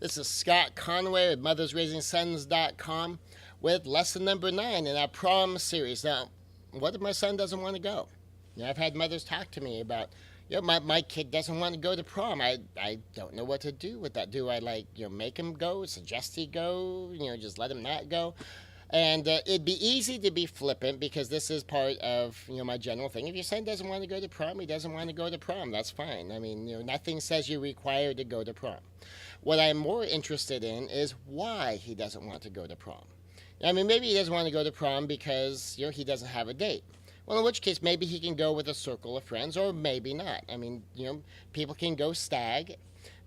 This is Scott Conway with mothersraisingsons.com with lesson number 9 in our prom series. Now, what if my son doesn't want to go? I've had mothers talk to me about, my kid doesn't want to go to prom. I don't know what to do with that. Do I make him go, suggest he go, just let him not go? And it'd be easy to be flippant because this is part of my general thing. If your son doesn't want to go to prom, he doesn't want to go to prom. That's fine. I mean, nothing says you're required to go to prom. What I'm more interested in is why he doesn't want to go to prom. I mean, maybe he doesn't want to go to prom because he doesn't have a date. Well, in which case, maybe he can go with a circle of friends, or maybe not. I mean, people can go stag,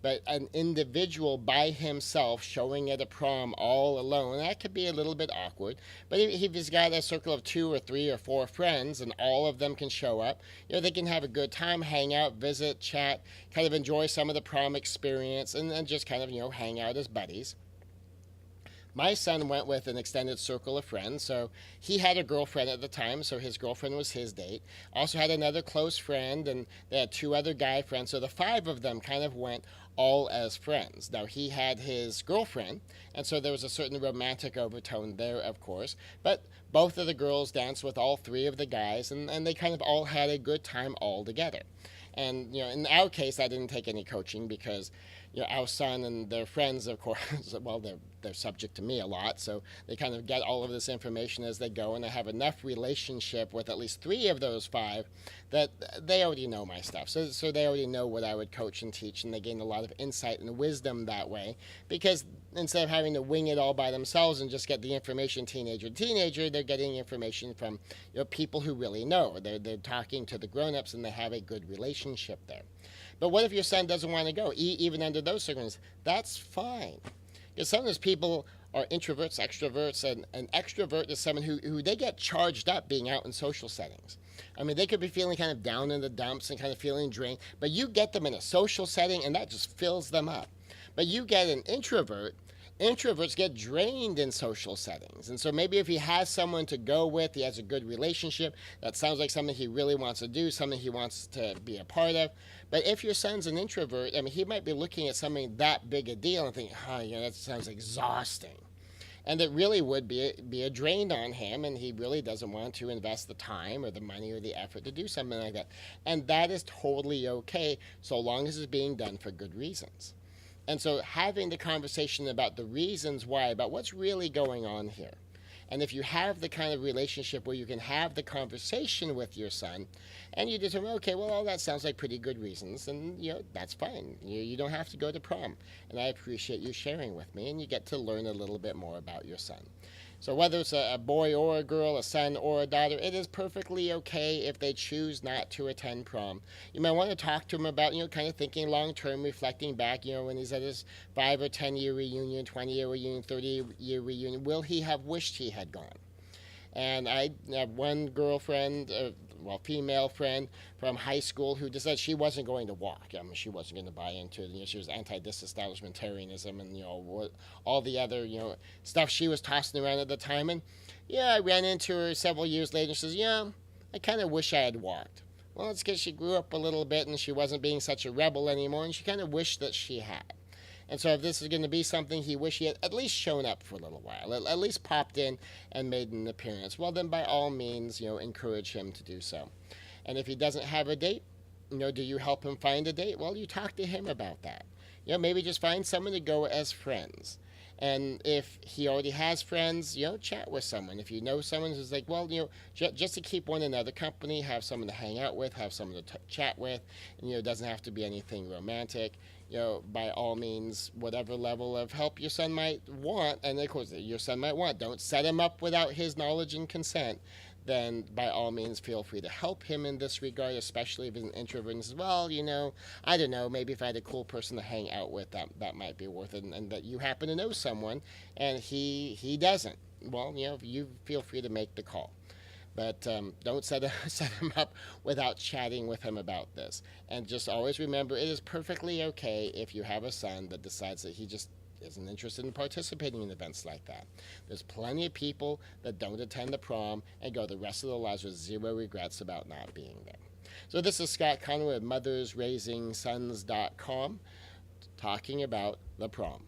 but an individual by himself showing at a prom all alone, that could be a little bit awkward. But if he's got a circle of 2 or 3 or 4 friends and all of them can show up, they can have a good time, hang out, visit, chat, kind of enjoy some of the prom experience, and then just kind of, hang out as buddies. My son went with an extended circle of friends, so he had a girlfriend at the time, so his girlfriend was his date. Also had another close friend, and they had 2 other guy friends, so the 5 of them kind of went all as friends. Now, he had his girlfriend, and so there was a certain romantic overtone there, of course, but both of the girls danced with all 3 of the guys, and they kind of all had a good time all together. And, in our case, I didn't take any coaching because, our son and their friends, of course, well, they're subject to me a lot, so they kind of get all of this information as they go, and I have enough relationship with at least 3 of those 5 that they already know my stuff. So they already know what I would coach and teach, and they gain a lot of insight and wisdom that way, because instead of having to wing it all by themselves and just get the information teenager to teenager, they're getting information from people who really know. They're talking to the grown-ups, and they have a good relationship there. But what if your son doesn't want to go, even under those circumstances? That's fine. Because sometimes people are introverts, extroverts, and an extrovert is someone who they get charged up being out in social settings. I mean, they could be feeling kind of down in the dumps and kind of feeling drained, but you get them in a social setting and that just fills them up. But you get an introvert, introverts get drained in social settings. And so maybe if he has someone to go with, he has a good relationship, that sounds like something he really wants to do, something he wants to be a part of. But if your son's an introvert, I mean, he might be looking at something that big a deal and thinking, that sounds exhausting. And it really would be a drain on him, and he really doesn't want to invest the time or the money or the effort to do something like that. And that is totally okay, so long as it's being done for good reasons. And so having the conversation about the reasons why, about what's really going on here. And if you have the kind of relationship where you can have the conversation with your son, and you determine, okay, well, all that sounds like pretty good reasons, and that's fine. You don't have to go to prom. And I appreciate you sharing with me, and you get to learn a little bit more about your son. So whether it's a boy or a girl, a son or a daughter, it is perfectly okay if they choose not to attend prom. You might want to talk to him about, kind of thinking long-term, reflecting back, when he's at his 5 or 10-year reunion, 20-year reunion, 30-year reunion, will he have wished he had gone? And I have one girlfriend, female friend from high school who decided she wasn't going to walk. I mean, she wasn't going to buy into it. She was anti-disestablishmentarianism and, all the other, stuff she was tossing around at the time. And, I ran into her several years later and says, I kind of wish I had walked. Well, it's because she grew up a little bit and she wasn't being such a rebel anymore, and she kind of wished that she had. And so if this is going to be something he wished he had at least shown up for a little while, at least popped in and made an appearance, well, then by all means, encourage him to do so. And if he doesn't have a date, do you help him find a date? Well, you talk to him about that. Maybe just find someone to go as friends. And if he already has friends, chat with someone. If you know someone who's like, well, just to keep one another company, have someone to hang out with, have someone to chat with, and, it doesn't have to be anything romantic. By all means, whatever level of help your son might want, and of course your son might want, don't set him up without his knowledge and consent, then by all means feel free to help him in this regard, especially if he's an introvert and says, well, I don't know, maybe if I had a cool person to hang out with, that might be worth it, and that you happen to know someone, and he doesn't. Well, you feel free to make the call. But don't set him up without chatting with him about this. And just always remember, it is perfectly okay if you have a son that decides that he just isn't interested in participating in events like that. There's plenty of people that don't attend the prom and go the rest of their lives with 0 regrets about not being there. So this is Scott Conway of mothersraisingsons.com talking about the prom.